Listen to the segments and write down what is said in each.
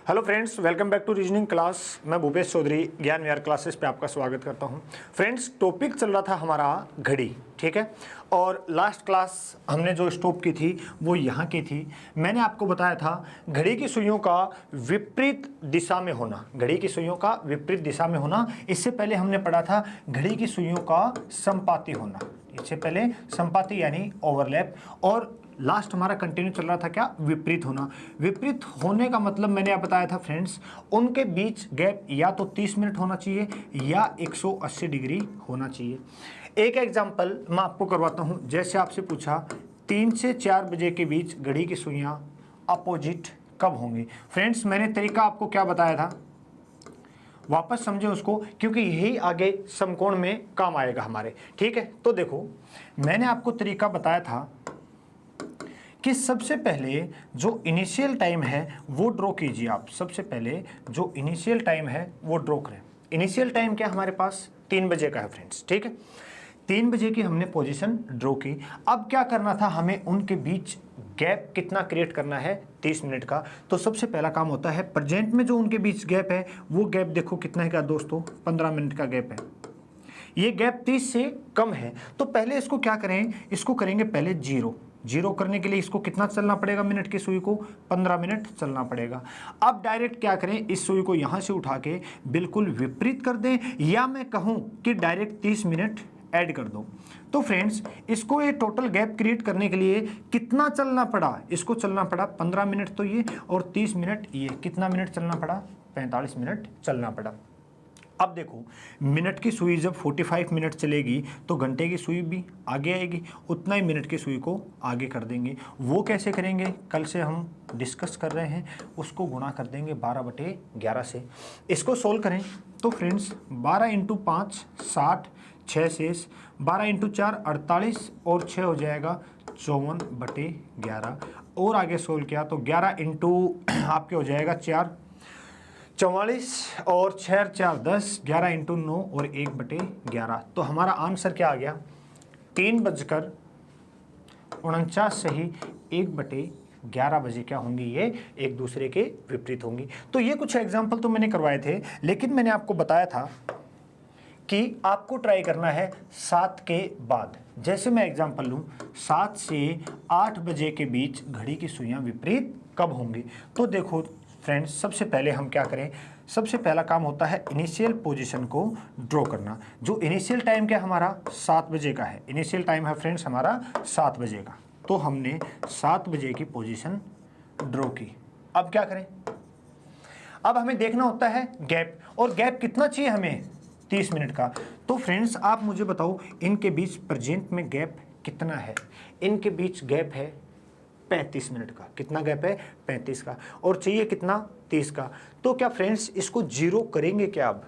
Hello friends, welcome back to reasoning class. मैं भूपेश चौधरी ज्ञान विहार classes पे आपका स्वागत करता हूं। फ्रेंड्स, टॉपिक चल रहा था हमारा घड़ी, ठीक है। और लास्ट क्लास हमने जो स्टॉप की थी वो यहाँ की थी। मैंने आपको बताया था घड़ी की सुइयों का विपरीत दिशा में होना, घड़ी की सुइयों का विपरीत दिशा में होना। इससे पहले हमने पढ़ा था घड़ी की सुइयों का संपाती होना, इससे पहले संपाती यानी ओवरलैप। और लास्ट हमारा कंटिन्यू चल रहा था क्या, विपरीत होना। विपरीत होने का मतलब मैंने आप बताया था फ्रेंड्स, उनके बीच गैप या तो 30 मिनट होना चाहिए या 180 डिग्री होना चाहिए। एक एग्जांपल मैं आपको करवाता हूं। जैसे आपसे पूछा 3 से 4 बजे के बीच घड़ी की सुइयां अपोजिट कब होंगी। फ्रेंड्स, मैंने तरीका आपको क्या बताया था, वापस समझे उसको, क्योंकि यही आगे समकोण में काम आएगा हमारे, ठीक है। तो देखो, मैंने आपको तरीका बताया था कि सबसे पहले जो इनिशियल टाइम है वो ड्रॉ कीजिए आप। सबसे पहले जो इनिशियल टाइम है वो ड्रॉ करें। इनिशियल टाइम क्या हमारे पास 3 बजे का है फ्रेंड्स, ठीक है। 3 बजे की हमने पोजीशन ड्रॉ की। अब क्या करना था, हमें उनके बीच गैप कितना क्रिएट करना है, 30 मिनट का। तो सबसे पहला काम होता है, प्रेजेंट में जो उनके बीच गैप है वो गैप देखो कितना है क्या दोस्तों, 15 मिनट का गैप है। ये गैप 30 से कम है, तो पहले इसको क्या करें, इसको करेंगे पहले जीरो करने के लिए इसको कितना चलना पड़ेगा, मिनट की सुई को 15 मिनट चलना पड़ेगा। अब डायरेक्ट क्या करें, इस सुई को यहां से उठा के बिल्कुल विपरीत कर दें, या मैं कहूं कि डायरेक्ट 30 मिनट ऐड कर दो। तो फ्रेंड्स, इसको ये टोटल गैप क्रिएट करने के लिए कितना चलना पड़ा, इसको चलना पड़ा 15 मिनट तो ये, और 30 मिनट ये, कितना मिनट चलना पड़ा, 45 मिनट चलना पड़ा। अब देखो, मिनट की सुई जब 45 मिनट चलेगी तो घंटे की सुई भी आगे आएगी, उतना ही मिनट की सुई को आगे कर देंगे। वो कैसे करेंगे, कल से हम डिस्कस कर रहे हैं, उसको गुणा कर देंगे 12/11 से। इसको सोल्व करें तो फ्रेंड्स 12 × 5 60, 6 शेष, 12 × 4 48 और 6 हो जाएगा 54/11। और आगे सोल्व किया तो 11 इंटू आपके हो जाएगा 4, 44 और 6 4 10, 11 × 9 और 1/11। तो हमारा आंसर क्या आ गया, 3:49 सही 1/11 बजे क्या होंगी, ये एक दूसरे के विपरीत होंगी। तो ये कुछ एग्जाम्पल तो मैंने करवाए थे, लेकिन मैंने आपको बताया था कि आपको ट्राई करना है 7 के बाद। जैसे मैं एग्जाम्पल लूँ, 7 से 8 बजे के बीच घड़ी की सुइयां विपरीत कब होंगी। तो देखो फ्रेंड्स, सबसे पहले हम क्या करें, सबसे पहला काम होता है इनिशियल पोजीशन को ड्रॉ करना। जो इनिशियल टाइम क्या हमारा 7 बजे का है, इनिशियल टाइम है फ्रेंड्स हमारा 7 बजे का। तो हमने 7 बजे की पोजीशन ड्रॉ की। अब क्या करें, अब हमें देखना होता है गैप, और गैप कितना चाहिए हमें, 30 मिनट का। तो फ्रेंड्स, आप मुझे बताओ इनके बीच प्रेजेंट में गैप कितना है। इनके बीच गैप है 35 मिनट का। कितना गैप है, 35 का, और चाहिए कितना, 30 का। तो क्या फ्रेंड्स इसको जीरो करेंगे क्या, अब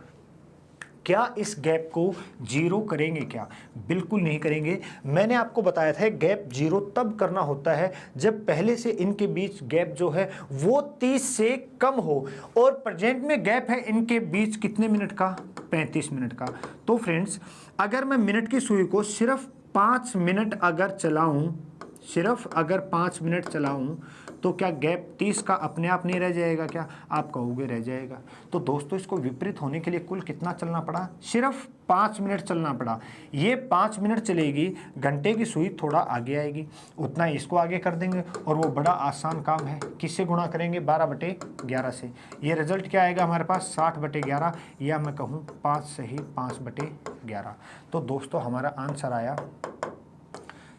क्या इस गैप को जीरो करेंगे क्या, बिल्कुल नहीं करेंगे। मैंने आपको बताया था गैप जीरो तब करना होता है जब पहले से इनके बीच गैप जो है वो 30 से कम हो, और प्रेजेंट में गैप है इनके बीच कितने मिनट का, 35 मिनट का। तो फ्रेंड्स, अगर मैं मिनट की सुई को सिर्फ 5 मिनट अगर चलाऊं, सिर्फ अगर 5 मिनट चलाऊं, तो क्या गैप 30 का अपने आप नहीं रह जाएगा क्या, आप कहोगे रह जाएगा। तो दोस्तों, इसको विपरीत होने के लिए कुल कितना चलना पड़ा, सिर्फ 5 मिनट चलना पड़ा। ये 5 मिनट चलेगी, घंटे की सुई थोड़ा आगे आएगी, उतना ही इसको आगे कर देंगे, और वो बड़ा आसान काम है। किससे गुणा करेंगे, 12/11 से। ये रिजल्ट क्या आएगा हमारे पास, 60/11, या मैं कहूँ 5 सही 5/11। तो दोस्तों, हमारा आंसर आया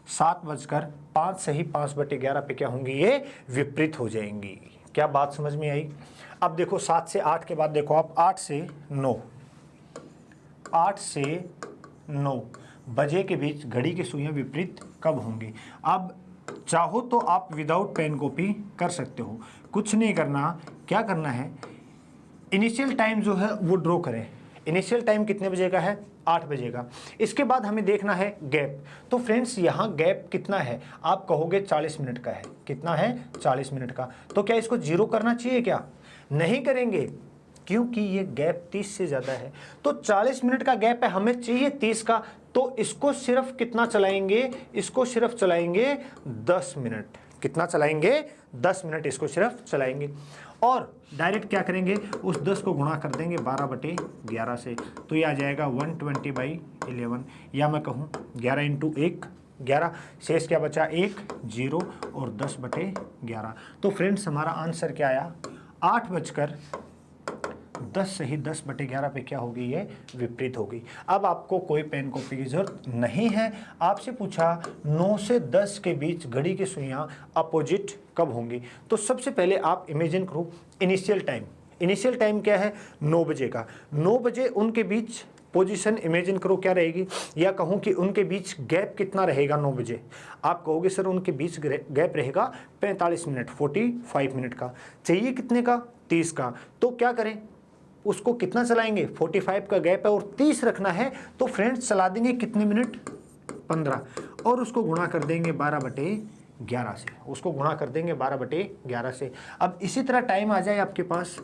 7:05 सही 5/11 पे क्या होंगी, ये विपरीत हो जाएंगी। क्या बात समझ में आई। अब देखो 7 से 8 के बाद देखो आप 8 से 9, 8 से 9 बजे के बीच घड़ी की सुइयां विपरीत कब होंगी। अब चाहो तो आप विदाउट पेन कॉपी कर सकते हो, कुछ नहीं करना। क्या करना है, इनिशियल टाइम जो है वो ड्रॉ करें। इनिशियल टाइम कितने बजे का है, 8 बजे का। इसके बाद हमें देखना है गैप। तो फ्रेंड्स, यहाँ गैप कितना है, आप कहोगे 40 मिनट का है। कितना है, 40 मिनट का। तो क्या इसको जीरो करना चाहिए क्या, नहीं करेंगे, क्योंकि ये गैप 30 से ज़्यादा है। तो 40 मिनट का गैप है, हमें चाहिए 30 का। तो इसको सिर्फ कितना चलाएंगे, इसको सिर्फ चलाएंगे 10 मिनट। कितना चलाएंगे, 10 मिनट इसको सिर्फ चलाएंगे। और डायरेक्ट क्या करेंगे, उस 10 को गुणा कर देंगे 12/11 से, तो ये आ जाएगा 120/11, या मैं कहूँ 11 × 1 11, शेष क्या बचा 1 0 और 10/11। तो फ्रेंड्स हमारा आंसर क्या आया, 8:10 सही 10/11 पे क्या होगी, ये विपरीत होगी। अब आपको कोई पेन कॉपी की जरूरत नहीं है। आपसे पूछा 9 से 10 के बीच घड़ी की सुइयां अपोजिट कब होंगी, तो सबसे पहले आप इमेजिन करो इनिशियल टाइम। इनिशियल टाइम क्या है, 9 बजे का। 9 बजे उनके बीच पोजीशन इमेजिन करो क्या रहेगी, या कहूँ कि उनके बीच गैप कितना रहेगा 9 बजे। आप कहोगे सर उनके बीच गैप रहेगा 45 मिनट, 45 मिनट का। चाहिए कितने का, 30 का। तो क्या करें, उसको कितना चलाएंगे, 45 का गैप है और 30 रखना है, तो फ्रेंड्स चला देंगे कितने मिनट, 15, और उसको गुणा कर देंगे 12/11 से। उसको गुणा कर देंगे 12/11 से। अब इसी तरह टाइम आ जाए आपके पास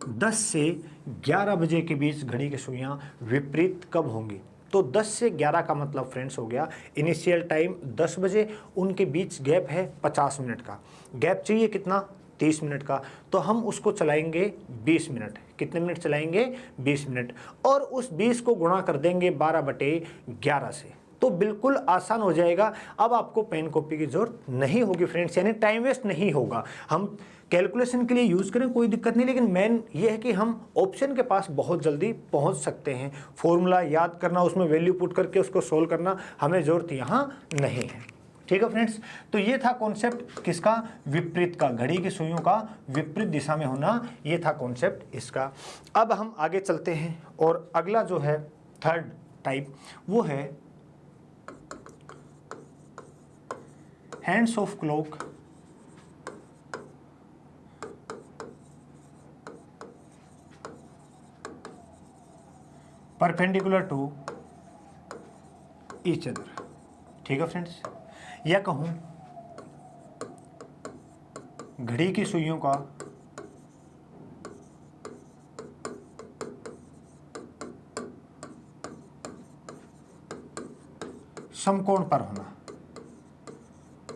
10 से 11 बजे के बीच घड़ी की सुइयां विपरीत कब होंगी। तो 10 से 11 का मतलब फ्रेंड्स हो गया इनिशियल टाइम 10 बजे, उनके बीच गैप है 50 मिनट का। गैप चाहिए कितना, 30 मिनट का। तो हम उसको चलाएंगे 20 मिनट। कितने मिनट चलाएंगे, 20 मिनट, और उस 20 को गुणा कर देंगे 12/11 से। तो बिल्कुल आसान हो जाएगा। अब आपको पेन कॉपी की जरूरत नहीं होगी फ्रेंड्स, यानी टाइम वेस्ट नहीं होगा। हम कैलकुलेशन के लिए यूज़ करें कोई दिक्कत नहीं, लेकिन मेन ये है कि हम ऑप्शन के पास बहुत जल्दी पहुंच सकते हैं। फॉर्मूला याद करना, उसमें वैल्यू पुट करके उसको सोल्व करना, हमें ज़रूरत यहाँ नहीं है। ठीक है फ्रेंड्स, तो ये था कॉन्सेप्ट किसका, विपरीत का, घड़ी की सुइयों का विपरीत दिशा में होना, ये था कॉन्सेप्ट इसका। अब हम आगे चलते हैं और अगला जो है थर्ड टाइप, वो है hands of clock perpendicular to each other. ठीक है फ्रेंड्स, या कहूं घड़ी की सुइयों का समकोण पर होना,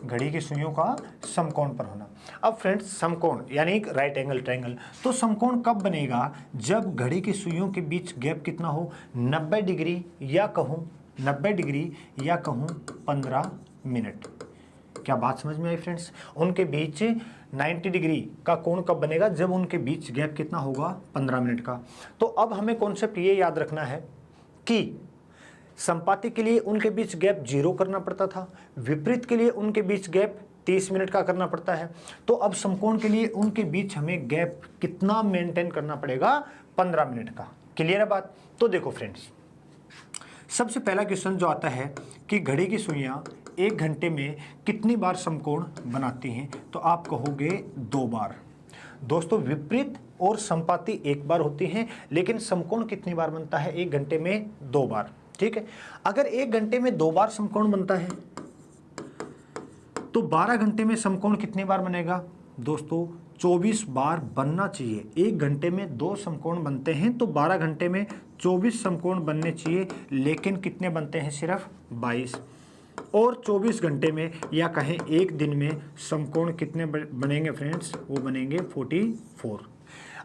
घड़ी की सुइयों का समकोण पर होना। अब फ्रेंड्स समकोण यानी एक राइट एंगल ट्रायंगल, तो समकोण कब बनेगा, जब घड़ी की सुइयों के बीच गैप कितना हो, 90 डिग्री, या कहूँ 90 डिग्री, या कहूँ 15 मिनट। क्या बात समझ में आई फ्रेंड्स, उनके बीच 90 डिग्री का कोण कब बनेगा, जब उनके बीच गैप कितना होगा, 15 मिनट का। तो अब हमें कॉन्सेप्ट ये याद रखना है कि संपाती के लिए उनके बीच गैप 0 करना पड़ता था, विपरीत के लिए उनके बीच गैप 30 मिनट का करना पड़ता है। तो अब समकोण के लिए उनके बीच हमें गैप कितना मेंटेन करना पड़ेगा, 15 मिनट का। क्लियर है बात। तो देखो फ्रेंड्स, सबसे पहला क्वेश्चन जो आता है कि घड़ी की सुइयां 1 घंटे में कितनी बार समकोण बनाती हैं, तो आप कहोगे 2 बार। दोस्तों विपरीत और संपाती 1 बार होती हैं, लेकिन समकोण कितनी बार बनता है, 1 घंटे में 2 बार। ठीक है, अगर 1 घंटे में 2 बार समकोण बनता है तो 12 घंटे में समकोण कितनी बार बनेगा, दोस्तों 24 बार बनना चाहिए। 1 घंटे में 2 समकोण बनते हैं तो 12 घंटे में 24 समकोण बनने चाहिए, लेकिन कितने बनते हैं, सिर्फ 22। और 24 घंटे में या कहें 1 दिन में समकोण कितने बनेंगे फ्रेंड्स, वो बनेंगे 44।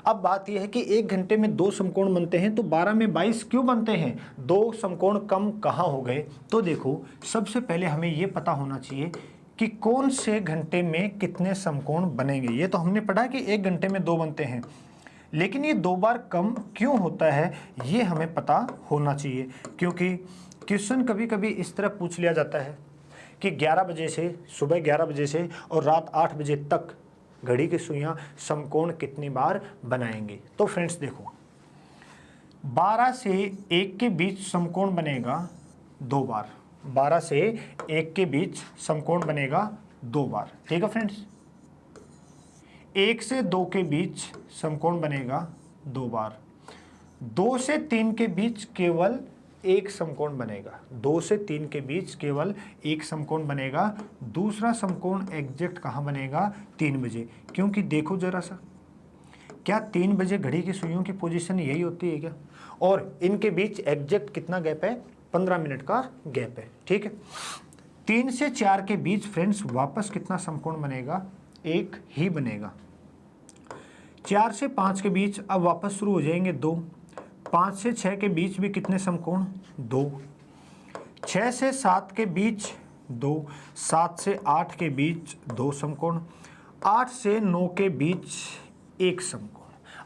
अब बात यह है कि 1 घंटे में 2 समकोण बनते हैं तो 12 में 22 क्यों बनते हैं, 2 समकोण कम कहाँ हो गए। तो देखो सबसे पहले हमें ये पता होना चाहिए कि कौन से घंटे में कितने समकोण बनेंगे। ये तो हमने पढ़ा कि 1 घंटे में 2 बनते हैं, लेकिन ये 2 बार कम क्यों होता है ये हमें पता होना चाहिए, क्योंकि क्वेश्चन कभी कभी इस तरह पूछ लिया जाता है कि 11 बजे से, सुबह 11 बजे से और रात 8 बजे तक घड़ी की सुइयां समकोण कितनी बार बनाएंगे। तो फ्रेंड्स देखो 12 से 1 के बीच समकोण बनेगा 2 बार, 12 से 1 के बीच समकोण बनेगा 2 बार। ठीक है फ्रेंड्स, 1 से 2 के बीच समकोण बनेगा 2 बार, 2 से 3 के बीच केवल 1 समकोण बनेगा, 2 से 3 के बीच केवल 1 समकोण बनेगा। दूसरा समकोण एग्जैक्ट कहाँ बनेगा, 3 बजे, क्योंकि देखो जरा सा, क्या 3 बजे घड़ी की सुइयों की पोजीशन यही होती है क्या, और इनके बीच एग्जैक्ट कितना गैप है, 15 मिनट का गैप है। ठीक है, 3 से 4 के बीच फ्रेंड्स वापस कितना समकोण बनेगा, 1 ही बनेगा। 4 से 5 के बीच अब वापस शुरू हो जाएंगे 2। 5 से 6 के बीच भी कितने समकोण? 2। 6 से 7 के बीच 2। 7 से 8 के बीच 2 समकोण। 8 से 9 के बीच 1 समकोण।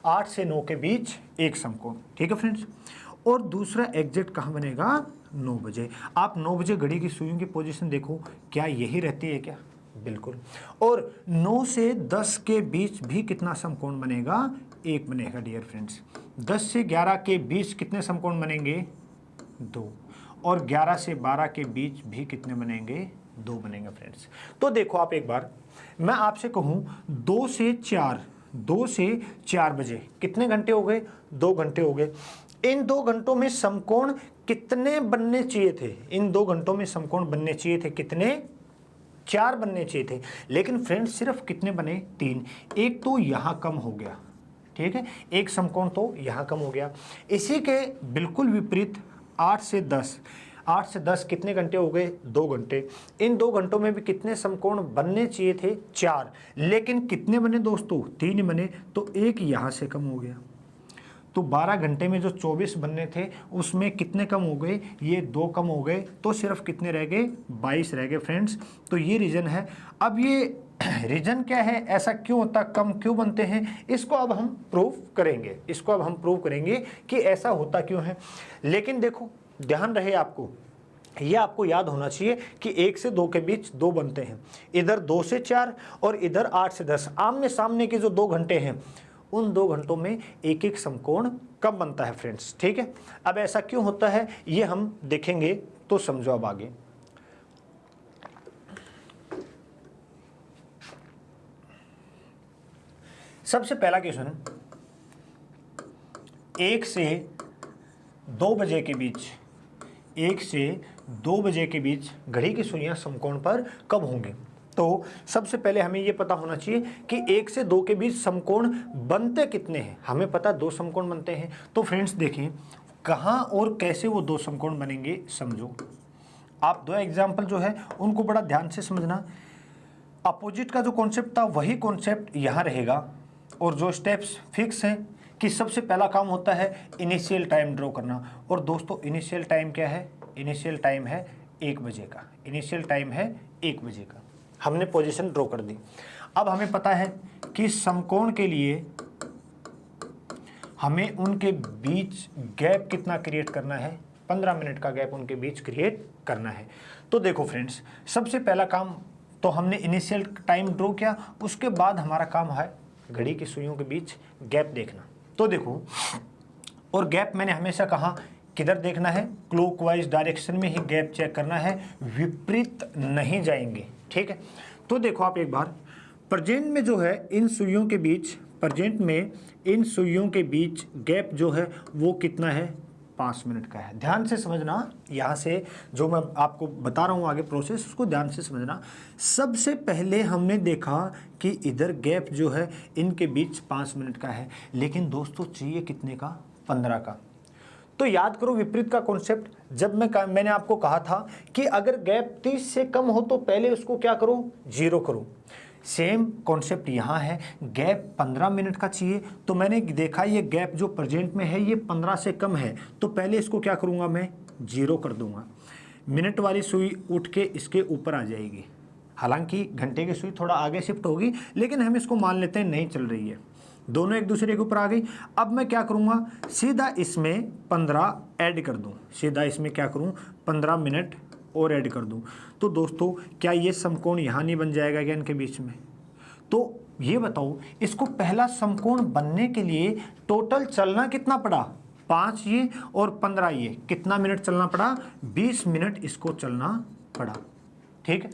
8 से 9 के बीच 1 समकोण। ठीक है फ्रेंड्स। और दूसरा एग्जैक्ट कहाँ बनेगा? 9 बजे। आप 9 बजे घड़ी की सुइयों की पोजीशन देखो, क्या यही रहती है क्या? बिल्कुल। और 9 से 10 के बीच भी कितना समकोण बनेगा? 1 बनेगा डियर फ्रेंड्स। 10 से 11 के बीच कितने समकोण बनेंगे? 2। और 11 से 12 के बीच भी कितने बनेंगे? 2 बनेंगे फ्रेंड्स। तो देखो आप एक बार मैं आपसे कहूं 2 से 4 बजे कितने घंटे हो गए? 2 घंटे हो गए। इन 2 घंटों में समकोण कितने बनने चाहिए थे? इन 2 घंटों में समकोण बनने चाहिए थे कितने? 4 बनने चाहिए थे। लेकिन फ्रेंड्स सिर्फ कितने बने? 3। एक तो यहां कम हो गया, ठीक है, एक समकोण तो यहां कम हो गया। इसी के बिल्कुल विपरीत 8 से 10 कितने घंटे हो गए? 2 घंटे। इन 2 घंटों में भी कितने समकोण बनने चाहिए थे? 4। लेकिन कितने बने दोस्तों? 3 बने। तो एक यहां से कम हो गया। तो 12 घंटे में जो 24 बनने थे उसमें कितने कम हो गए? ये 2 कम हो गए। तो सिर्फ कितने रह गए? 22 रह गए फ्रेंड्स। तो ये रीजन है। अब ये रीजन क्या है? ऐसा क्यों होता, कम क्यों बनते हैं? इसको अब हम प्रूव करेंगे कि ऐसा होता क्यों है। लेकिन देखो ध्यान रहे आपको, यह आपको याद होना चाहिए कि 1 से 2 के बीच 2 बनते हैं। इधर 2 से 4 और इधर 8 से 10 आमने सामने के जो 2 घंटे हैं उन 2 घंटों में एक एक समकोण कम बनता है फ्रेंड्स। ठीक है। अब ऐसा क्यों होता है ये हम देखेंगे, तो समझो अब आगे। सबसे पहला क्वेश्चन, 1 से 2 बजे के बीच 1 से 2 बजे के बीच घड़ी की सुइयां समकोण पर कब होंगी? तो सबसे पहले हमें यह पता होना चाहिए कि 1 से 2 के बीच समकोण बनते कितने हैं। हमें पता 2 समकोण बनते हैं। तो फ्रेंड्स देखें कहां और कैसे वो 2 समकोण बनेंगे समझो। आप 2 एग्जाम्पल जो है उनको बड़ा ध्यान से समझना। अपोजिट का जो कॉन्सेप्ट था वही कॉन्सेप्ट यहाँ रहेगा, और जो स्टेप्स फिक्स हैं कि सबसे पहला काम होता है इनिशियल टाइम ड्रॉ करना। और दोस्तों इनिशियल टाइम क्या है? इनिशियल टाइम है 1 बजे का। इनिशियल टाइम है 1 बजे का। हमने पोजीशन ड्रॉ कर दी। अब हमें पता है कि समकोण के लिए हमें उनके बीच गैप कितना क्रिएट करना है? 15 मिनट का गैप उनके बीच क्रिएट करना है। तो देखो फ्रेंड्स सबसे पहला काम तो हमने इनिशियल टाइम ड्रॉ किया, उसके बाद हमारा काम है घड़ी की सुइयों के बीच गैप देखना। तो देखो, और गैप मैंने हमेशा कहा किधर देखना है? क्लॉकवाइज डायरेक्शन में ही गैप चेक करना है, विपरीत नहीं जाएंगे। ठीक है। तो देखो आप एक बार प्रेजेंट में जो है इन सुइयों के बीच, प्रेजेंट में इन सुइयों के बीच गैप जो है वो कितना है? 5 मिनट का है। ध्यान से समझना, यहाँ से जो मैं आपको बता रहा हूँ आगे प्रोसेस उसको ध्यान से समझना। सबसे पहले हमने देखा कि इधर गैप जो है इनके बीच 5 मिनट का है, लेकिन दोस्तों चाहिए कितने का? 15 का। तो याद करो विपरीत का कॉन्सेप्ट। जब मैंने आपको कहा था कि अगर गैप 30 से कम हो तो पहले उसको क्या करो? 0 करो। सेम कॉन्सेप्ट यहाँ है, गैप 15 मिनट का चाहिए। तो मैंने देखा ये गैप जो प्रेजेंट में है ये 15 से कम है, तो पहले इसको क्या करूँगा मैं? 0 कर दूंगा। मिनट वाली सुई उठ के इसके ऊपर आ जाएगी। हालांकि घंटे की सुई थोड़ा आगे शिफ्ट होगी, लेकिन हम इसको मान लेते हैं नहीं चल रही है, दोनों एक दूसरे के ऊपर आ गई। अब मैं क्या करूँगा? सीधा इसमें 15 ऐड कर दूँ। सीधा इसमें क्या करूँ? 15 मिनट और ऐड कर दूं। तो दोस्तों क्या ये समकोण यहाँ नहीं बन जाएगा क्या इनके बीच में? तो ये बताओ इसको पहला समकोण बनने के लिए टोटल चलना कितना पड़ा? 5 ये और 15 ये, कितना मिनट चलना पड़ा? 20 मिनट इसको चलना पड़ा। ठीक है।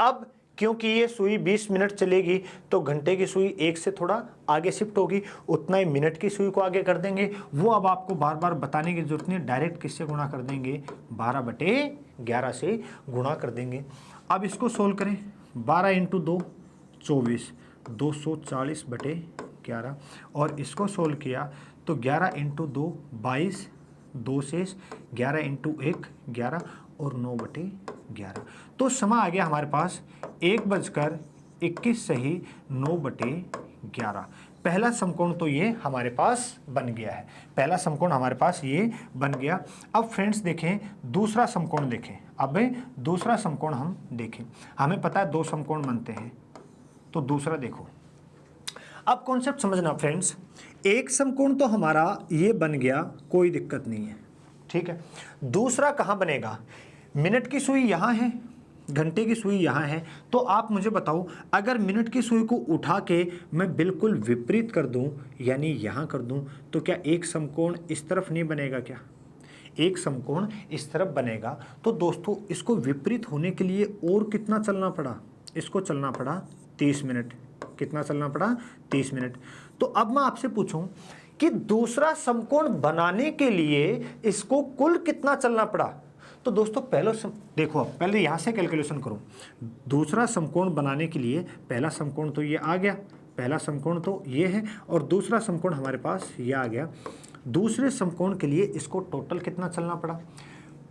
अब क्योंकि ये सुई 20 मिनट चलेगी तो घंटे की सुई 1 से थोड़ा आगे शिफ्ट होगी, उतना ही मिनट की सुई को आगे कर देंगे। वो अब आपको बार बार बताने की जरूरत नहीं, डायरेक्ट किससे गुणा कर देंगे? 12/11 से गुणा कर देंगे। अब इसको सोल्व करें। 12 × 2 24, 240/11। और इसको सोल्व किया तो 11 × 2 22, 2 से 11 × 1 11 और 9/11। तो समय आ गया हमारे पास 1:21 सही 9/11। पहला समकोण तो ये हमारे पास बन गया है, पहला समकोण हमारे पास ये बन गया। अब फ्रेंड्स देखें दूसरा समकोण देखें। अब दूसरा समकोण हम देखें, हमें पता है दो समकोण बनते हैं, तो दूसरा देखो। अब कॉन्सेप्ट समझना फ्रेंड्स, एक समकोण तो हमारा ये बन गया, कोई दिक्कत नहीं है, ठीक है। दूसरा कहाँ बनेगा? मिनट की सुई यहाँ है, घंटे की सुई यहाँ है, तो आप मुझे बताओ अगर मिनट की सुई को उठा के मैं बिल्कुल विपरीत कर दूं, यानी यहाँ कर दूं, तो क्या एक समकोण इस तरफ नहीं बनेगा? क्या एक समकोण इस तरफ बनेगा? तो दोस्तों इसको विपरीत होने के लिए और कितना चलना पड़ा? इसको चलना पड़ा 30 मिनट। कितना चलना पड़ा? 30 मिनट। तो अब मैं आपसे पूछूं कि दूसरा समकोण बनाने के लिए इसको कुल कितना चलना पड़ा? तो दोस्तों देखो, पहले यहाँ से कैलकुलेशन करो। दूसरा समकोण बनाने के लिए पहला समकोण तो ये आ गया, पहला समकोण तो ये है, और दूसरा समकोण हमारे पास ये आ गया। दूसरे समकोण के लिए इसको टोटल कितना चलना पड़ा?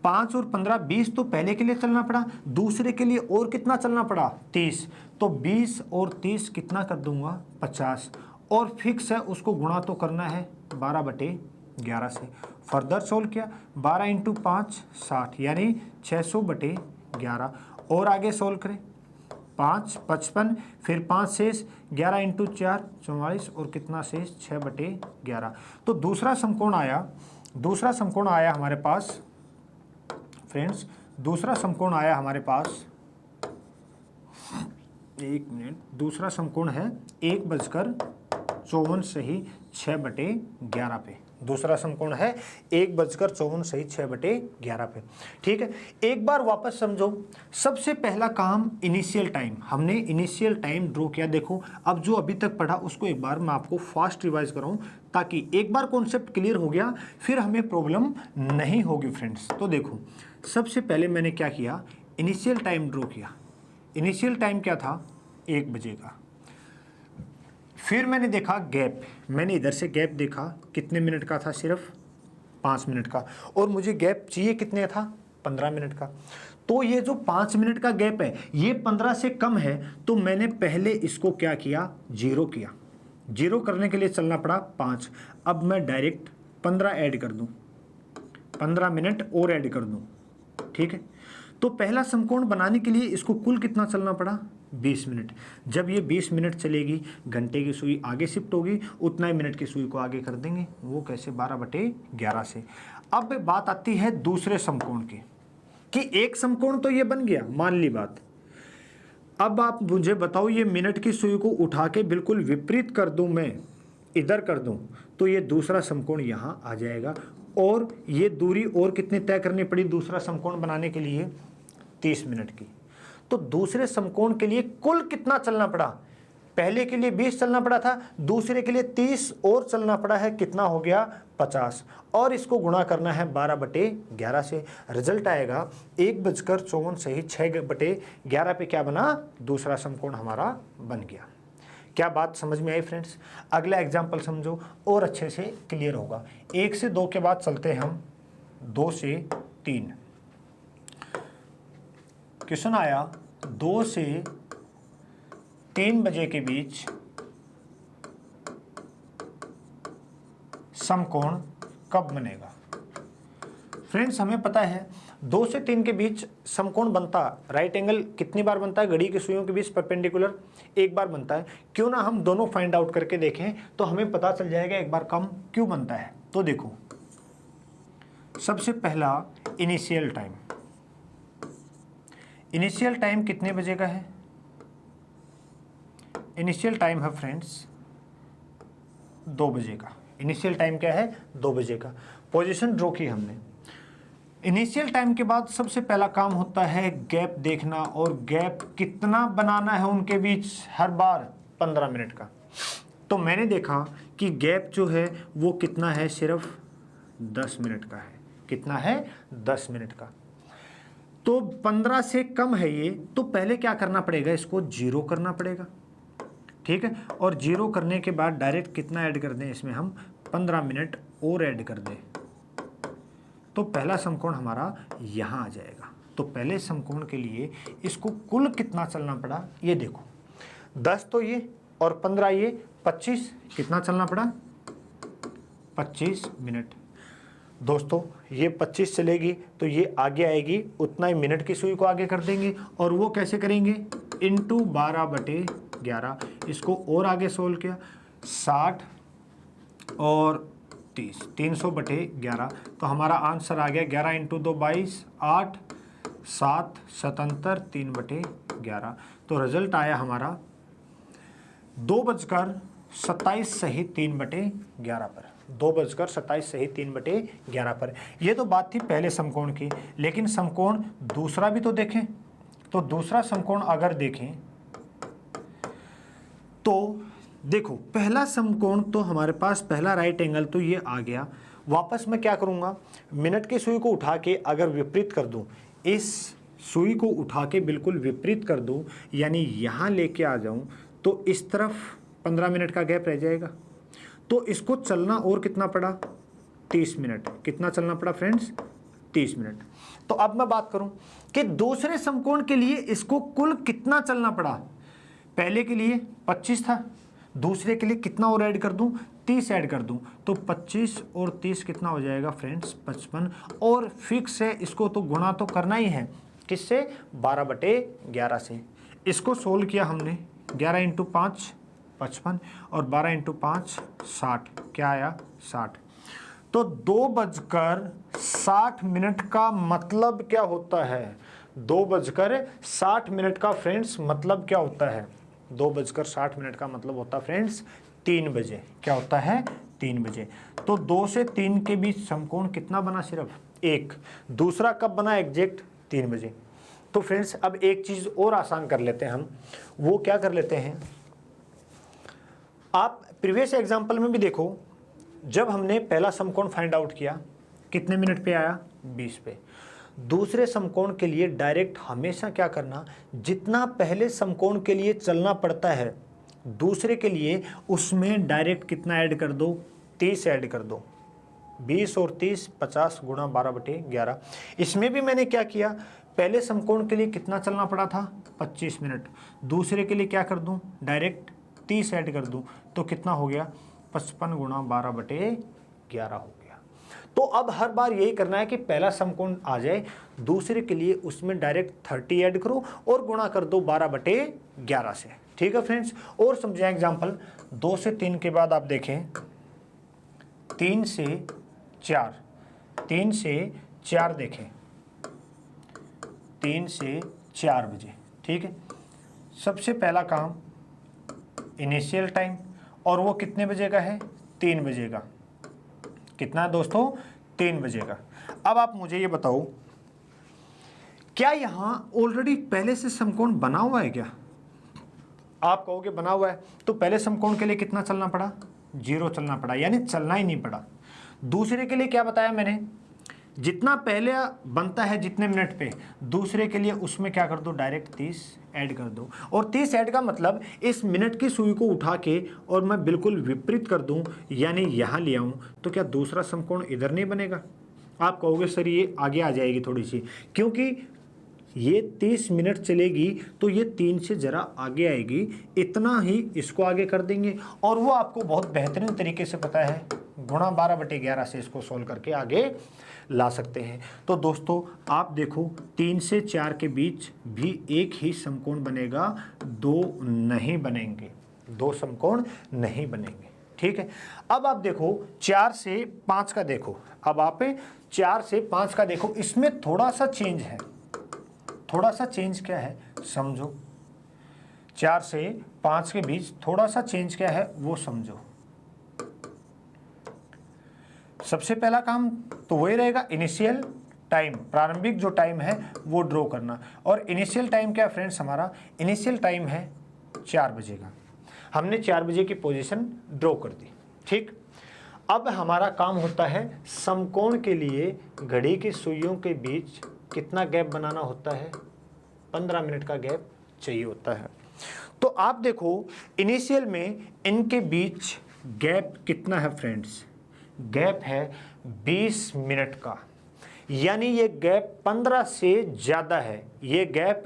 5 और 15 20 तो पहले के लिए चलना पड़ा, दूसरे के लिए और कितना चलना पड़ा? 30। तो 20 और 30 कितना कर दूंगा? 50। और फिक्स है, उसको गुणा तो करना है 12/11 से। फर्दर सोल्व किया, 12 × 5 60, यानी 600/11। और आगे सोल्व करें, 5 55, फिर 5 शेष, 11 × 4 44, और कितना शेष? 6/11। तो दूसरा समकोण आया हमारे पास फ्रेंड्स, दूसरा समकोण आया हमारे पास, एक मिनट, दूसरा समकोण है 1:54 सही 6/11 पे। दूसरा समकोण है 1:54 सही 6/11 पे, ठीक है। एक बार वापस समझो, सबसे पहला काम इनिशियल टाइम, हमने इनिशियल टाइम ड्रॉ किया। देखो अब जो अभी तक पढ़ा उसको एक बार मैं आपको फास्ट रिवाइज कराऊं, ताकि एक बार कॉन्सेप्ट क्लियर हो गया फिर हमें प्रॉब्लम नहीं होगी फ्रेंड्स। तो देखो सबसे पहले मैंने क्या किया, इनिशियल टाइम ड्रॉ किया। इनिशियल टाइम क्या था? 1 बजे का। फिर मैंने देखा गैप, मैंने इधर से गैप देखा, कितने मिनट का था? सिर्फ 5 मिनट का। और मुझे गैप चाहिए कितने था? 15 मिनट का। तो ये जो 5 मिनट का गैप है ये 15 से कम है, तो मैंने पहले इसको क्या किया? 0 किया। 0 करने के लिए चलना पड़ा 5। अब मैं डायरेक्ट 15 ऐड कर दूं, 15 मिनट और ऐड कर दूं, ठीक है। तो पहला समकोण बनाने के लिए इसको कुल कितना चलना पड़ा? 20 मिनट। जब ये 20 मिनट चलेगी, घंटे की सुई आगे शिफ्ट होगी, उतना ही मिनट की सुई को आगे कर देंगे। वो कैसे? 12/11 से। अब बात आती है दूसरे समकोण की, कि एक समकोण तो ये बन गया, मान ली बात। अब आप मुझे बताओ, ये मिनट की सुई को उठा के बिल्कुल विपरीत कर दूं, मैं इधर कर दूं, तो ये दूसरा समकोण यहाँ आ जाएगा। और ये दूरी और कितनी तय करनी पड़ी दूसरा समकोण बनाने के लिए? 30 मिनट की। तो दूसरे समकोण के लिए कुल कितना चलना पड़ा? पहले के लिए 20 चलना पड़ा था, दूसरे के लिए 30 और चलना पड़ा है, कितना हो गया? 50। और इसको गुणा करना है 12/11 से। रिजल्ट आएगा 1:54 सही 6/11 पे क्या बना? दूसरा समकोण हमारा बन गया। क्या बात समझ में आई फ्रेंड्स? अगला एग्जाम्पल समझो और अच्छे से क्लियर होगा। 1 से 2 के बाद चलते हैं हम 2 से 3। क्वेश्चन आया 2 से 3 बजे के बीच समकोण कब बनेगा? फ्रेंड्स हमें पता है 2 से 3 के बीच समकोण बनता, राइट एंगल कितनी बार बनता है? घड़ी की सुइयों के बीच परपेंडिकुलर एक बार बनता है। क्यों ना हम दोनों फाइंड आउट करके देखें, तो हमें पता चल जाएगा एक बार कम क्यों बनता है। तो देखो सबसे पहला इनिशियल टाइम, इनिशियल टाइम कितने बजे का है? इनिशियल टाइम है फ्रेंड्स 2 बजे का। इनिशियल टाइम क्या है? 2 बजे का। पोजीशन ड्रॉ की हमने। इनिशियल टाइम के बाद सबसे पहला काम होता है गैप देखना, और गैप कितना बनाना है उनके बीच? हर बार 15 मिनट का। तो मैंने देखा कि गैप जो है वो कितना है? सिर्फ 10 मिनट का है। कितना है? 10 मिनट का। तो 15 से कम है ये, तो पहले क्या करना पड़ेगा? इसको 0 करना पड़ेगा, ठीक है। और 0 करने के बाद डायरेक्ट कितना ऐड कर दें इसमें? हम 15 मिनट और ऐड कर दें, तो पहला समकोण हमारा यहाँ आ जाएगा। तो पहले समकोण के लिए इसको कुल कितना चलना पड़ा? ये देखो 10 तो ये और 15 ये, 25 कितना चलना पड़ा, 25 मिनट। दोस्तों ये 25 चलेगी तो ये आगे आएगी, उतना ही मिनट की सुई को आगे कर देंगे। और वो कैसे करेंगे, इंटू 12/11। इसको और आगे सोल्व किया, 60 और 30, 300/11। तो हमारा आंसर आ गया 11 इंटू 2 22, 8 7 77, 3/11। तो रिजल्ट आया हमारा 2:27 सही 3/11 पर, 2:27 सही 3/11 पर। ये तो बात थी पहले समकोण की, लेकिन समकोण दूसरा भी तो देखें। तो दूसरा समकोण अगर देखें तो देखो, पहला समकोण तो हमारे पास पहला राइट एंगल तो ये आ गया। वापस मैं क्या करूंगा, मिनट की सुई को उठा के अगर विपरीत कर दूं, इस सुई को उठा के बिल्कुल विपरीत कर दूं, यानी यहां लेके आ जाऊं, तो इस तरफ 15 मिनट का गैप रह जाएगा। तो इसको चलना और कितना पड़ा, 30 मिनट। कितना चलना पड़ा फ्रेंड्स, 30 मिनट। तो अब मैं बात करूं कि दूसरे समकोण के लिए इसको कुल कितना चलना पड़ा। पहले के लिए 25 था, दूसरे के लिए कितना और ऐड कर दूं, 30 ऐड कर दूं। तो 25 और 30 कितना हो जाएगा फ्रेंड्स, 55। और फिक्स है, इसको तो गुणा तो करना ही है, किससे, 12/11 से। इसको सोल्व किया हमने, 11 इंटू 5 55 और 12 इंटू 5 60। क्या आया, 60। तो 2:60 का मतलब क्या होता है, 2:60 का फ्रेंड्स मतलब क्या होता है, 2:60 का मतलब होता है फ्रेंड्स 3 बजे। क्या होता है, 3 बजे। तो 2 से 3 के बीच समकोण कितना बना, सिर्फ 1। दूसरा कब बना, एग्जैक्ट 3 बजे। तो फ्रेंड्स अब एक चीज और आसान कर लेते हैं हम, वो क्या कर लेते हैं, आप प्रीवियस एग्जाम्पल में भी देखो, जब हमने पहला समकोण फाइंड आउट किया कितने मिनट पे आया, 20 पे। दूसरे समकोण के लिए डायरेक्ट हमेशा क्या करना, जितना पहले समकोण के लिए चलना पड़ता है दूसरे के लिए, उसमें डायरेक्ट कितना ऐड कर दो, 30 ऐड कर दो। 20 और 30 50 गुणा 12/11। इसमें भी मैंने क्या किया, पहले समकोण के लिए कितना चलना पड़ा था, 25 मिनट। दूसरे के लिए क्या कर दूं, डायरेक्ट 30 ऐड कर दूं, तो कितना हो गया, 55 गुणा 12/11 हो गया। तो अब हर बार यही करना है कि पहला समकोण आ जाए, दूसरे के लिए उसमें डायरेक्ट 30 ऐड करो और गुणा कर दो 12/11 से। ठीक है फ्रेंड्स, और समझें एग्जांपल। 2 से 3 के बाद आप देखें, 3 से 4, 3 से 4 देखें, 3 से 4 बजे। ठीक है, सबसे पहला काम इनिशियल टाइम, और वो कितने बजे का है, 3 बजे का। कितना है दोस्तों, 3 बजे का। अब आप मुझे ये बताओ, क्या यहां ऑलरेडी पहले से समकोण बना हुआ है क्या। आप कहोगे बना हुआ है, तो पहले समकोण के लिए कितना चलना पड़ा, 0 चलना पड़ा, यानी चलना ही नहीं पड़ा। दूसरे के लिए क्या बताया मैंने, जितना पहले बनता है जितने मिनट पे, दूसरे के लिए उसमें क्या कर दो, डायरेक्ट 30 ऐड कर दो। और 30 ऐड का मतलब इस मिनट की सुई को उठा के और मैं बिल्कुल विपरीत कर दूं, यानी यहाँ ले आऊं, तो क्या दूसरा समकोण इधर नहीं बनेगा। आप कहोगे सर ये आगे आ जाएगी थोड़ी सी, क्योंकि ये 30 मिनट चलेगी तो ये 3 से ज़रा आगे आएगी, इतना ही इसको आगे कर देंगे। और वो आपको बहुत बेहतरीन तरीके से पता है, गुणा 12/11 से इसको सोल्व करके आगे ला सकते हैं। तो दोस्तों आप देखो, 3 से 4 के बीच भी एक ही समकोण बनेगा, 2 नहीं बनेंगे, 2 समकोण नहीं बनेंगे। ठीक है, अब आप देखो 4 से 5 का देखो, अब आप 4 से 5 का देखो, इसमें थोड़ा सा चेंज है। थोड़ा सा चेंज क्या है समझो, 4 से 5 के बीच थोड़ा सा चेंज क्या है वो समझो। सबसे पहला काम तो वही रहेगा, इनिशियल टाइम, प्रारंभिक जो टाइम है वो ड्रॉ करना। और इनिशियल टाइम क्या फ्रेंड्स, हमारा इनिशियल टाइम है 4 बजे का। हमने 4 बजे की पोजीशन ड्रॉ कर दी। ठीक, अब हमारा काम होता है समकोण के लिए घड़ी की सुइयों के बीच कितना गैप बनाना होता है, 15 मिनट का गैप चाहिए होता है। तो आप देखो इनिशियल में इनके बीच गैप कितना है फ्रेंड्स, गैप है 20 मिनट का, यानी ये गैप 15 से ज़्यादा है, ये गैप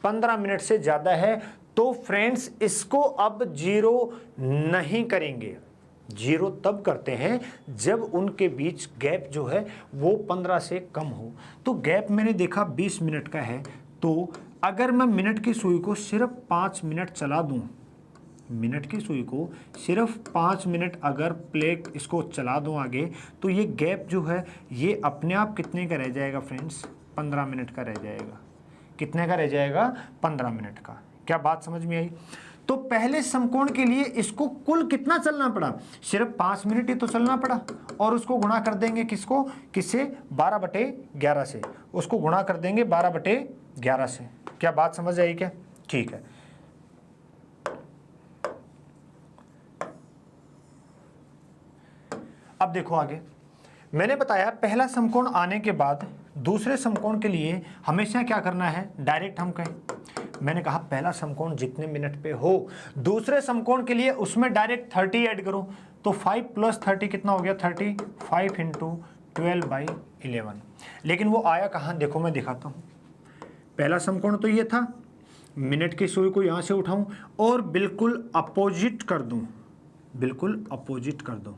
15 मिनट से ज़्यादा है। तो फ्रेंड्स इसको अब जीरो नहीं करेंगे। जीरो तब करते हैं जब उनके बीच गैप जो है वो 15 से कम हो। तो गैप मैंने देखा 20 मिनट का है, तो अगर मैं मिनट की सुई को सिर्फ 5 मिनट चला दूं, मिनट की सुई को सिर्फ 5 मिनट अगर प्ले इसको चला दूं आगे, तो ये गैप जो है ये अपने आप कितने का रह जाएगा फ्रेंड्स, 15 मिनट का रह जाएगा। कितने का रह जाएगा, 15 मिनट का। क्या बात समझ में आई? तो पहले समकोण के लिए इसको कुल कितना चलना पड़ा, सिर्फ 5 मिनट ही तो चलना पड़ा, और उसको गुणा कर देंगे किसको, किससे, 12/11 से। उसको गुणा कर देंगे 12/11 से। क्या बात समझ आई क्या? ठीक है। अब देखो आगे, मैंने बताया पहला समकोण आने के बाद दूसरे समकोण के लिए हमेशा क्या करना है, डायरेक्ट हम कहें, मैंने कहा पहला समकोण जितने मिनट पे हो, दूसरे समकोण के लिए उसमें डायरेक्ट 30 ऐड करो। तो 5 + 30 कितना हो गया, 30, 5 × 12/11। लेकिन वो आया कहाँ, देखो मैं दिखाता हूँ। पहला समकोण तो ये था, मिनट की सुई को यहाँ से उठाऊं और बिल्कुल अपोजिट कर दूं, बिल्कुल अपोजिट कर दूं,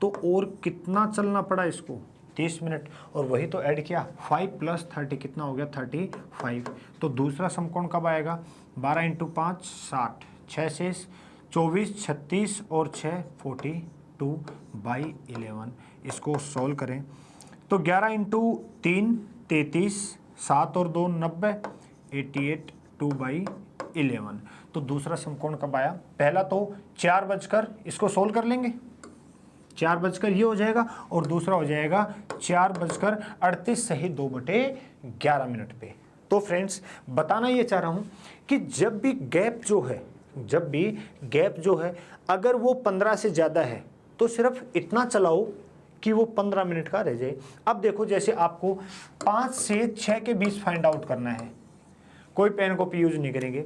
तो और कितना चलना पड़ा इसको, 30 मिनट, और वही तो ऐड किया, 5 + 30 कितना हो गया, 35। तो दूसरा समकोण कब आएगा, 12 × 5 60, 6 से 24, 36 और 6 42/11। इसको सॉल्व करें तो 11 × 3 33, 7 और 2 90, 88 2/11। तो दूसरा समकोण कब आया, पहला तो 4 बजकर, इसको सोल्व कर लेंगे, 4 बजकर ये हो जाएगा, और दूसरा हो जाएगा 4:38 सही 2/11 मिनट पे। तो फ्रेंड्स बताना ये चाह रहा हूं कि जब भी गैप जो है अगर वो 15 से ज़्यादा है तो सिर्फ इतना चलाओ कि वो 15 मिनट का रह जाए। अब देखो जैसे आपको 5 से 6 के बीच फाइंड आउट करना है, कोई पेन कॉपी यूज नहीं करेंगे।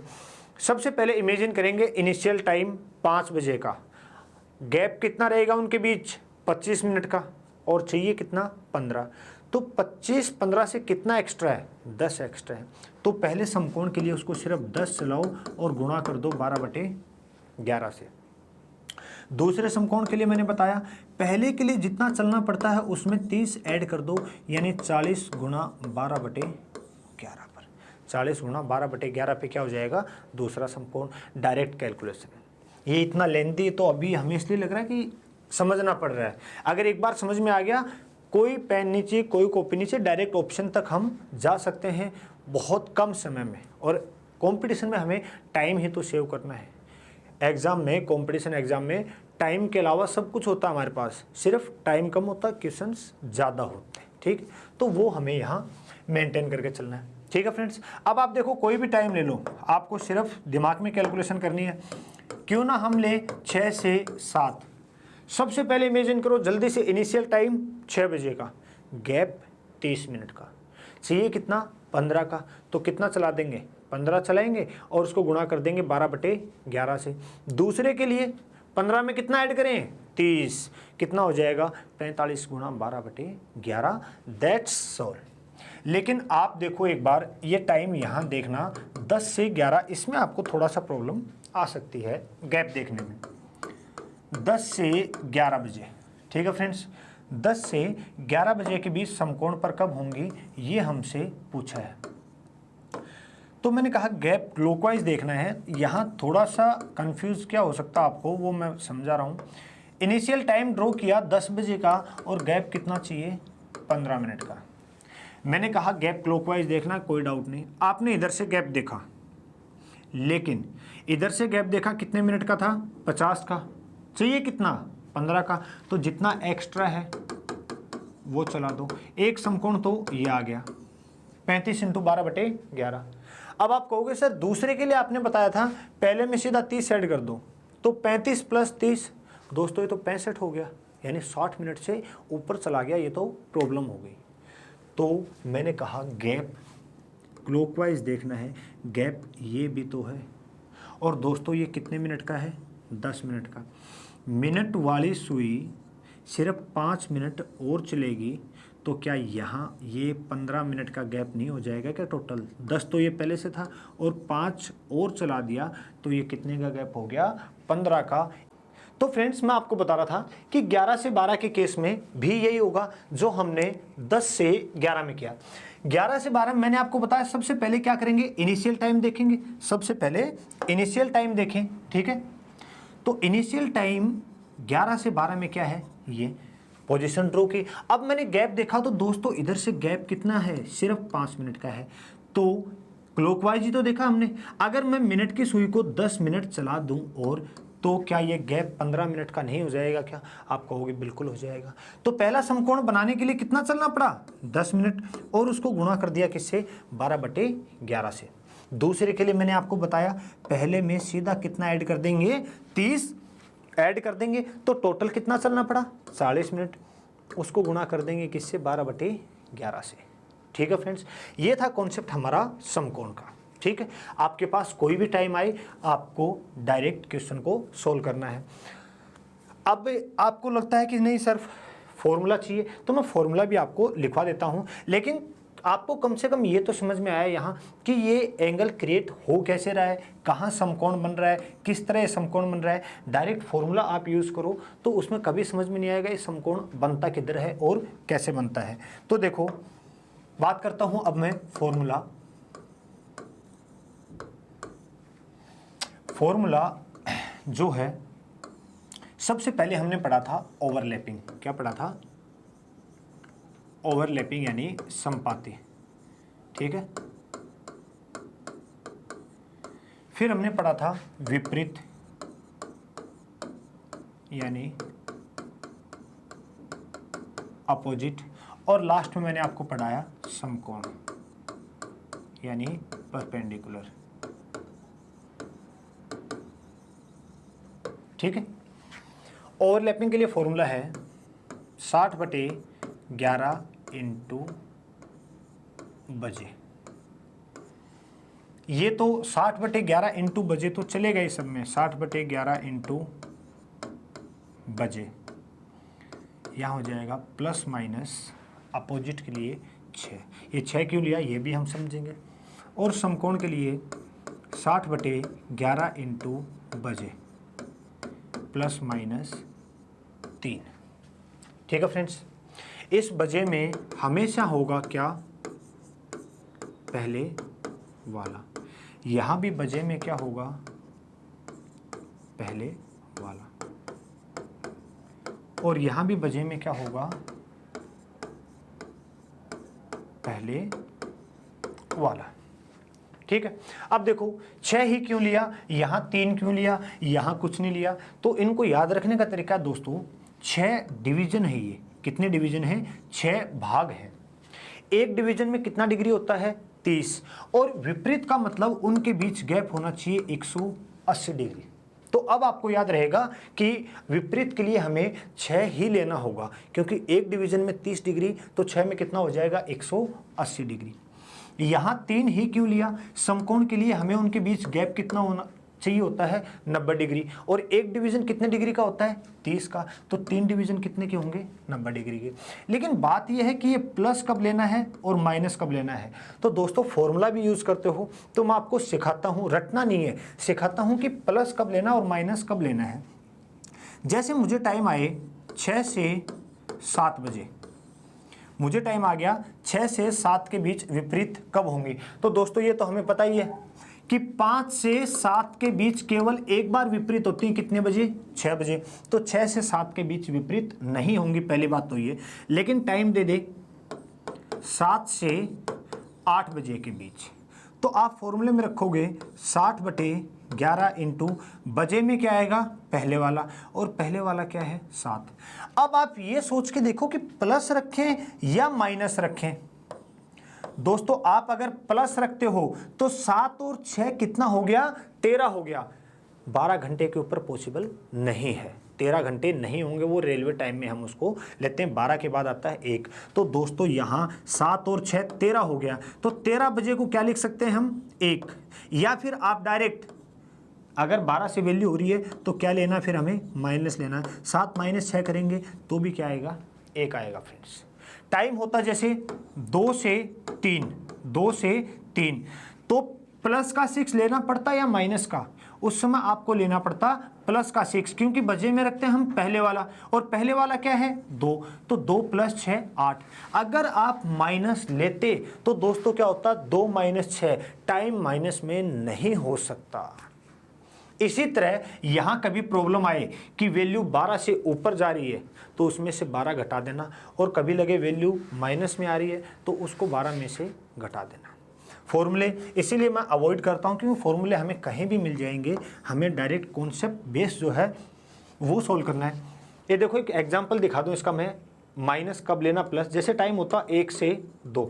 सबसे पहले इमेजिन करेंगे इनिशियल टाइम 5 बजे का, गैप कितना रहेगा उनके बीच, 25 मिनट का, और चाहिए कितना, 15। तो 25 15 से कितना एक्स्ट्रा है, 10 एक्स्ट्रा है। तो पहले समकोण के लिए उसको सिर्फ 10 चलाओ और गुणा कर दो 12/11 से। दूसरे समकोण के लिए मैंने बताया पहले के लिए जितना चलना पड़ता है उसमें 30 ऐड कर दो, यानी 40 × 12/11 पर, 40 × 12/11 पे क्या हो जाएगा, दूसरा समकोण। डायरेक्ट कैलकुलेशन, ये इतना लेंथी तो अभी हमें इसलिए लग रहा है कि समझना पड़ रहा है। अगर एक बार समझ में आ गया, कोई पेन नीचे कोई कॉपी नीचे, डायरेक्ट ऑप्शन तक हम जा सकते हैं बहुत कम समय में। और कंपटीशन में हमें टाइम ही तो सेव करना है। एग्ज़ाम में, कंपटीशन एग्ज़ाम में टाइम के अलावा सब कुछ होता है हमारे पास, सिर्फ टाइम कम होता है, क्वेश्चंस ज़्यादा होते हैं। ठीक, तो वो हमें यहाँ मेंटेन करके चलना है। ठीक है फ्रेंड्स, अब आप देखो कोई भी टाइम ले लो, आपको सिर्फ दिमाग में कैलकुलेशन करनी है। क्यों ना हम ले 6 से 7। सबसे पहले इमेजिन करो जल्दी से, इनिशियल टाइम 6 बजे का, गैप 30 मिनट का, चाहिए कितना, 15 का। तो कितना चला देंगे, 15 चलाएंगे और उसको गुणा कर देंगे 12/11 से। दूसरे के लिए 15 में कितना ऐड करें, 30, कितना हो जाएगा, 45 × 12/11। That's all. लेकिन आप देखो एक बार ये टाइम यहाँ देखना, 10 से 11, इसमें आपको थोड़ा सा प्रॉब्लम आ सकती है गैप देखने में। 10 से 11 बजे, ठीक है फ्रेंड्स, 10 से 11 बजे के बीच समकोण पर कब होंगी, ये हमसे पूछा है। तो मैंने कहा गैप क्लॉकवाइज देखना है। यहाँ थोड़ा सा कंफ्यूज क्या हो सकता है आपको, वो मैं समझा रहा हूँ। इनिशियल टाइम ड्रॉ किया 10 बजे का, और गैप कितना चाहिए, 15 मिनट का। मैंने कहा गैप क्लॉकवाइज देखना, कोई डाउट नहीं। आपने इधर से गैप देखा, लेकिन इधर से गैप देखा कितने मिनट का था, 50 का, चाहिए कितना, 15 का। तो जितना एक्स्ट्रा है वो चला दो। एक समकोण तो ये आ गया, 35 × 12/11। अब आप कहोगे सर दूसरे के लिए आपने बताया था पहले में सीधा 30 ऐड कर दो, तो 35 + 30, दोस्तों ये तो 65 हो गया, यानी 60 मिनट से ऊपर चला गया, ये तो प्रॉब्लम हो गई। तो मैंने कहा गैप क्लॉकवाइज देखना है, गैप ये भी तो है, और दोस्तों ये कितने मिनट का है, 10 मिनट का। मिनट वाली सुई सिर्फ 5 मिनट और चलेगी, तो क्या यहाँ ये 15 मिनट का गैप नहीं हो जाएगा क्या टोटल? 10 तो ये पहले से था और 5 और चला दिया तो ये कितने का गैप हो गया? 15 का। तो फ्रेंड्स मैं आपको बता रहा था कि 11 से 12 के केस में भी यही होगा जो हमने 10 से 11 में किया। 11 से 12 में मैंने आपको बताया सबसे पहले क्या करेंगे, इनिशियल टाइम देखेंगे। सबसे पहले इनिशियल टाइम देखें, ठीक है। तो इनिशियल टाइम 11 से 12 में क्या है, ये पोजीशन ड्रॉ की। अब मैंने गैप देखा तो दोस्तों इधर से गैप कितना है, सिर्फ 5 मिनट का है। तो क्लॉकवाइज ही तो देखा हमने। अगर मैं मिनट की सुई को 10 मिनट चला दूं और तो क्या ये गैप 15 मिनट का नहीं हो जाएगा क्या? आप कहोगे बिल्कुल हो जाएगा। तो पहला समकोण बनाने के लिए कितना चलना पड़ा, 10 मिनट, और उसको गुणा कर दिया किससे, 12/11 से। दूसरे के लिए मैंने आपको बताया पहले में सीधा कितना ऐड कर देंगे, 30 ऐड कर देंगे, तो टोटल कितना चलना पड़ा, 40 मिनट। उसको गुणा कर देंगे किससे, 12/11 से। ठीक है फ्रेंड्स, ये था कॉन्सेप्ट हमारा समकोण का। ठीक है, आपके पास कोई भी टाइम आए आपको डायरेक्ट क्वेश्चन को सोल्व करना है। अब आपको लगता है कि नहीं सर फॉर्मूला चाहिए, तो मैं फॉर्मूला भी आपको लिखवा देता हूं, लेकिन आपको कम से कम ये तो समझ में आया यहाँ कि ये एंगल क्रिएट हो कैसे रहा है, कहाँ समकोण बन रहा है, किस तरह समकोण बन रहा है। डायरेक्ट फॉर्मूला आप यूज़ करो तो उसमें कभी समझ में नहीं आएगा ये समकोण बनता किधर है और कैसे बनता है। तो देखो बात करता हूँ अब मैं फॉर्मूला जो है, सबसे पहले हमने पढ़ा था ओवरलैपिंग। क्या पढ़ा था, ओवरलैपिंग यानी समपाती। ठीक है, फिर हमने पढ़ा था विपरीत यानी अपोजिट, और लास्ट में मैंने आपको पढ़ाया समकोण यानी परपेंडिकुलर। ठीक है, ओवरलैपिंग के लिए फॉर्मूला है 60/11 इंटू बजे। ये तो 60/11 इंटू बजे तो चलेगा ही सब में, 60/11 इंटू बजे। यहाँ हो जाएगा प्लस माइनस अपोजिट के लिए 6। ये 6 क्यों लिया ये भी हम समझेंगे। और समकोण के लिए 60/11 इंटू बजे प्लस माइनस 3। ठीक है फ्रेंड्स, इस बजे में हमेशा होगा क्या, पहले वाला। यहाँ भी बजे में क्या होगा, पहले वाला। और यहाँ भी बजे में क्या होगा, पहले वाला। ठीक है, अब देखो 6 ही क्यों लिया, यहाँ 3 क्यों लिया, यहाँ कुछ नहीं लिया। तो इनको याद रखने का तरीका दोस्तों, 6 डिवीजन है। ये कितने डिवीजन है, 6 भाग हैं। एक डिवीजन में कितना डिग्री होता है, 30। और विपरीत का मतलब उनके बीच गैप होना चाहिए 180 डिग्री। तो अब आपको याद रहेगा कि विपरीत के लिए हमें 6 ही लेना होगा, क्योंकि एक डिवीजन में 30 डिग्री, तो 6 में कितना हो जाएगा, 180 डिग्री। यहाँ 3 ही क्यों लिया, समकोण के लिए हमें उनके बीच गैप कितना होना चाहिए होता है, 90 डिग्री। और एक डिवीजन कितने डिग्री का होता है, 30 का। तो 3 डिवीजन कितने के होंगे, 90 डिग्री के। लेकिन बात यह है कि ये प्लस कब लेना है और माइनस कब लेना है। तो दोस्तों फॉर्मूला भी यूज़ करते हो तो मैं आपको सिखाता हूँ, रटना नहीं है, सिखाता हूँ कि प्लस कब लेना और माइनस कब लेना है। जैसे मुझे टाइम आए 6 से 7 बजे, मुझे टाइम आ गया 6 से 7 के बीच विपरीत कब होंगी। तो दोस्तों ये तो हमें पता ही है कि 5 से 7 के बीच केवल एक बार विपरीत होती है, कितने बजे, 6 बजे। तो 6 से 7 के बीच विपरीत नहीं होंगी, पहली बात तो ये। लेकिन टाइम दे दे 7 से 8 बजे के बीच, तो आप फॉर्मूले में रखोगे 60/11 इंटू बजे में क्या आएगा, पहले वाला, और पहले वाला क्या है, 7। अब आप ये सोच के देखो कि प्लस रखें या माइनस रखें। दोस्तों आप अगर प्लस रखते हो तो 7 और 6 कितना हो गया, 13 हो गया। 12 घंटे के ऊपर पॉसिबल नहीं है, 13 घंटे नहीं होंगे, वो रेलवे टाइम में हम उसको लेते हैं। 12 के बाद आता है 1। तो दोस्तों यहाँ 7 और 6 13 हो गया। तो 13 बजे को क्या लिख सकते हैं हम, 1। या फिर आप डायरेक्ट अगर 12 से वैल्यू हो रही है तो क्या लेना, फिर हमें माइनस लेना है। 7 - 6 करेंगे तो भी क्या आएगा, 1 आएगा फ्रेंड्स। टाइम होता जैसे 2 से 3, तो प्लस का 6 लेना पड़ता या माइनस का, उस समय आपको लेना पड़ता प्लस का 6, क्योंकि बजे में रखते हैं हम पहले वाला, और पहले वाला क्या है 2, तो 2 + 6 8। अगर आप माइनस लेते तो दोस्तों क्या होता 2 - 6, टाइम माइनस में नहीं हो सकता। इसी तरह यहाँ कभी प्रॉब्लम आए कि वैल्यू 12 से ऊपर जा रही है तो उसमें से 12 घटा देना, और कभी लगे वैल्यू माइनस में आ रही है तो उसको 12 में से घटा देना। फॉर्मूले इसीलिए मैं अवॉइड करता हूँ क्योंकि फॉर्मूले हमें कहीं भी मिल जाएंगे, हमें डायरेक्ट कॉन्सेप्ट बेस जो है वो सोल्व करना है। ये देखो एक एग्जांपल दिखा दूँ इसका मैं, माइनस कब लेना प्लस, जैसे टाइम होता 1 से 2,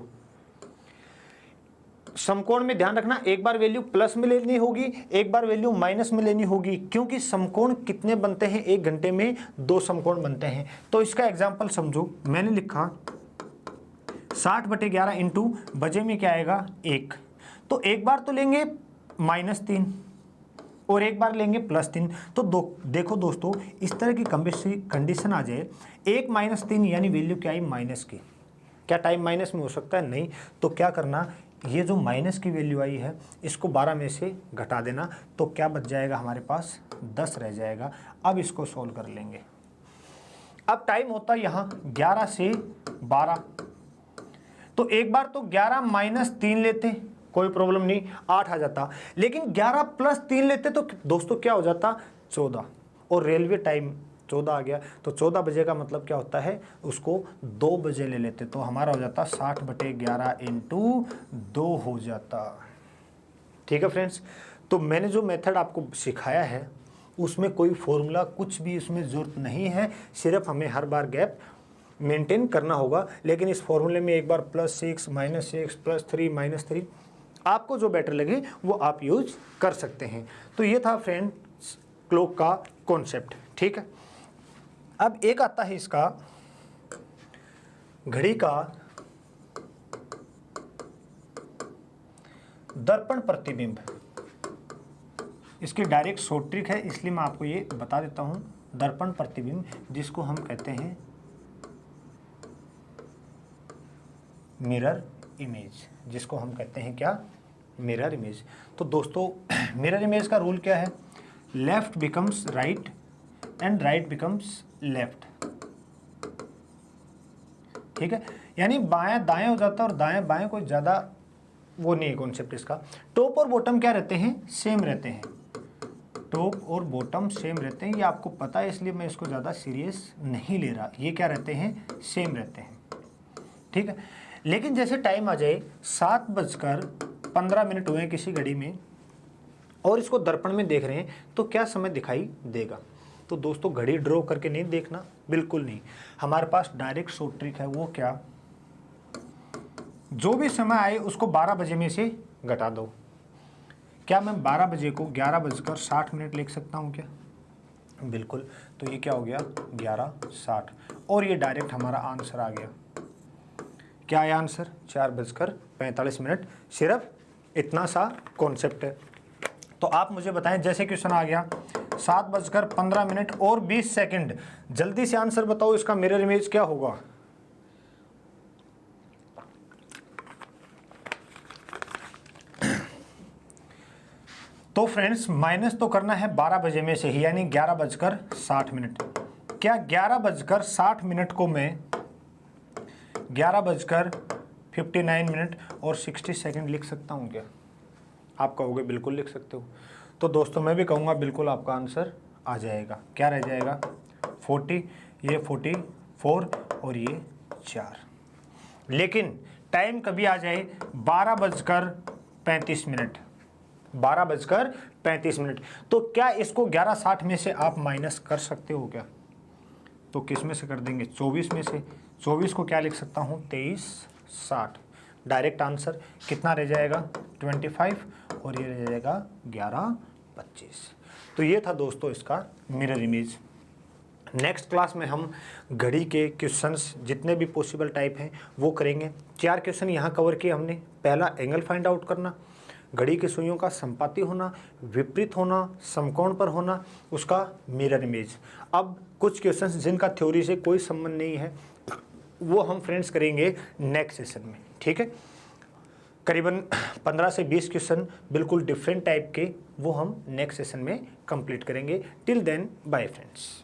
समकोण में ध्यान रखना एक बार वैल्यू प्लस में लेनी होगी, एक बार वैल्यू माइनस में लेनी होगी, क्योंकि समकोण कितने बनते हैं, 1 घंटे में 2 समकोण बनते हैं। तो इसका एग्जांपल समझो, मैंने लिखा 60/11 इंटू बजे में क्या आएगा 1, तो एक बार तो लेंगे -3 और एक बार लेंगे +3, तो देखो दोस्तों इस तरह की कंडीशन आ जाए 1 - 3 यानी वैल्यू क्या आई माइनस की, क्या टाइम माइनस में हो सकता है, नहीं, तो क्या करना, ये जो माइनस की वैल्यू आई है इसको 12 में से घटा देना, तो क्या बच जाएगा हमारे पास 10 रह जाएगा। अब इसको सोल्व कर लेंगे। अब टाइम होता यहाँ 11 से 12, तो एक बार तो 11 - 3 लेते, कोई प्रॉब्लम नहीं, 8 आ जाता, लेकिन 11 + 3 लेते तो दोस्तों क्या हो जाता 14, और रेलवे टाइम 14 आ गया, तो 14 बजे का मतलब क्या होता है, उसको 2 बजे ले लेते, तो हमारा हो जाता 60/11 इंटू 2 हो जाता। ठीक है फ्रेंड्स, तो मैंने जो मेथड आपको सिखाया है उसमें कोई फॉर्मूला कुछ भी इसमें ज़रूरत नहीं है, सिर्फ हमें हर बार गैप मेंटेन करना होगा। लेकिन इस फॉर्मूले में एक बार +6 -6 +3 -3 आपको जो बेटर लगे वो आप यूज कर सकते हैं। तो ये था फ्रेंड्स क्लॉक का कॉन्सेप्ट। ठीक है, अब एक आता है इसका घड़ी का दर्पण प्रतिबिंब। इसकी डायरेक्ट शॉर्ट ट्रिक है, इसलिए मैं आपको ये बता देता हूं। दर्पण प्रतिबिंब जिसको हम कहते हैं मिरर इमेज, जिसको हम कहते हैं क्या, मिरर इमेज। तो दोस्तों मिरर इमेज का रूल क्या है, left becomes right and right becomes left. ठीक है, यानी बायां दाएं हो जाता है और दाएं बाएं, कोई ज़्यादा वो नहीं है कॉन्सेप्ट इसका। टॉप और बॉटम क्या रहते हैं, सेम रहते हैं, टॉप और बॉटम सेम रहते हैं, ये आपको पता है, इसलिए मैं इसको ज़्यादा सीरियस नहीं ले रहा। ये क्या रहते हैं, सेम रहते हैं। ठीक है, लेकिन जैसे टाइम आ जाए 7:15 हुए किसी घड़ी में और इसको दर्पण में देख रहे हैं तो क्या समय दिखाई देगा। तो दोस्तों घड़ी ड्रॉ करके नहीं देखना, बिल्कुल नहीं, हमारे पास डायरेक्ट शॉर्ट ट्रिक है। वो क्या, जो भी समय आए उसको 12 बजे में से घटा दो। क्या मैं 12 बजे को 11:60 लिख सकता हूँ क्या, बिल्कुल। तो ये क्या हो गया 11:60, और ये डायरेक्ट हमारा आंसर आ गया। क्या है आंसर, 4:45। सिर्फ इतना सा कॉन्सेप्ट है। तो आप मुझे बताएं, जैसे क्वेश्चन आ गया 7:15 और 20 सेकंड, जल्दी से आंसर बताओ इसका मिरर इमेज क्या होगा। तो फ्रेंड्स माइनस तो करना है 12 बजे में से ही, यानी 11:60। क्या 11:60 को मैं 11:59 और 60 सेकंड लिख सकता हूँ क्या? आप कहोगे बिल्कुल लिख सकते हो। तो दोस्तों मैं भी कहूँगा बिल्कुल आपका आंसर आ जाएगा। क्या रह जाएगा 40, ये 44 और ये 4। लेकिन टाइम कभी आ जाए 12:35, 12:35, तो क्या इसको 11:60 में से आप माइनस कर सकते हो क्या? तो किस में से कर देंगे, 24 में से। 24 को क्या लिख सकता हूँ 23:60। डायरेक्ट आंसर कितना रह जाएगा 25, और ये रह जाएगा 11:25। तो ये था दोस्तों इसका मिरर इमेज। नेक्स्ट क्लास में हम घड़ी के क्वेश्चंस जितने भी पॉसिबल टाइप हैं वो करेंगे। 4 क्वेश्चन यहाँ कवर किए हमने। पहला एंगल फाइंड आउट करना, घड़ी की सुइयों का संपाती होना, विपरीत होना, समकोण पर होना, उसका मिरर इमेज। अब कुछ क्वेश्चंस जिनका थ्योरी से कोई संबंध नहीं है वो हम फ्रेंड्स करेंगे नेक्स्ट सेशन में, ठीक है। करीबन 15 से 20 क्वेश्चन बिल्कुल डिफरेंट टाइप के, वो हम नेक्स्ट सेशन में कंप्लीट करेंगे। Till then bye friends.